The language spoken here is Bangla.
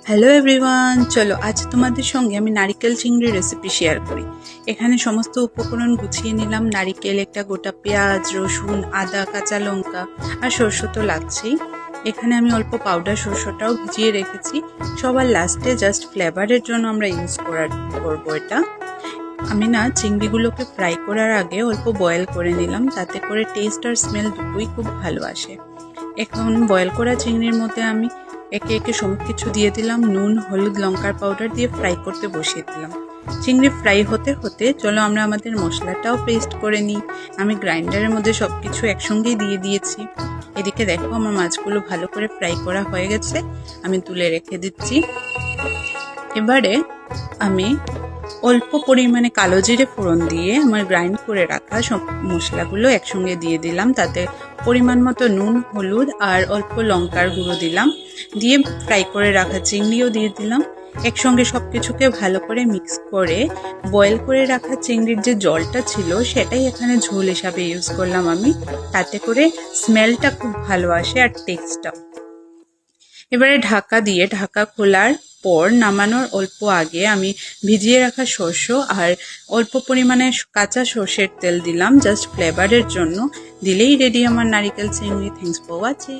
হ্যালো এভরিওয়ান, চলো আজ তোমাদের সঙ্গে আমি নারিকেল চিংড়ি রেসিপি শেয়ার করি। এখানে সমস্ত উপকরণ গুছিয়ে নিলাম। নারিকেল, একটা গোটা পেঁয়াজ, রসুন, আদা, কাঁচা লঙ্কা আর সরষে তো লাগছেই। এখানে আমি অল্প পাউডার সরষেটাও ভিজিয়ে রেখেছি। সবার লাস্টে জাস্ট ফ্লেভারের জন্য আমরা ইউজ করবো এটা। আমি না চিংড়িগুলোকে ফ্রাই করার আগে অল্প বয়েল করে নিলাম, তাতে করে টেস্ট আর স্মেল দুটোই খুব ভালো আসে। এখন বয়েল করা চিংড়ির মধ্যে আমি একে একে সব কিছু দিয়ে দিলাম। নুন, হলুদ, লঙ্কার পাউডার দিয়ে ফ্রাই করতে বসিয়ে দিলাম। চিংড়ি ফ্রাই হতে হতে চলো আমরা আমাদের মশলাটাও পেস্ট করে নিই। আমি গ্রাইন্ডারের মধ্যে সব কিছু একসঙ্গেই দিয়ে দিয়েছি। এদিকে দেখো আমার মাছগুলো ভালো করে ফ্রাই করা হয়ে গেছে, আমি তুলে রেখে দিচ্ছি। এবারে আমি অল্প পরিমাণে কালো জিরে ফোড়ন দিয়ে আমার গ্রাইন্ড করে রাখা সব মশলাগুলো একসঙ্গে দিয়ে দিলাম। তাতে পরিমাণ মতো নুন, হলুদ আর অল্প লঙ্কার গুঁড়ো দিলাম। দিয়ে ফ্রাই করে রাখা চিংড়িও দিয়ে দিলাম। একসঙ্গে সব কিছুকে ভালো করে মিক্স করে বয়েল করে রাখা চিংড়ির যে জলটা ছিল সেটাই এখানে ঝোল হিসাবে ইউজ করলাম আমি। তাতে করে স্মেলটা খুব ভালো আসে আর টেস্টটাও। এবারে ঢাকা খোলার পর নামানোর অল্প আগে আমি ভিজিয়ে রাখা সরষে আর অল্প পরিমাণে কাঁচা সর্ষের তেল দিলাম জাস্ট ফ্লেভারের জন্য। দিলেই রেডি আমার নারিকেল চিংড়ি। Thanks for watching.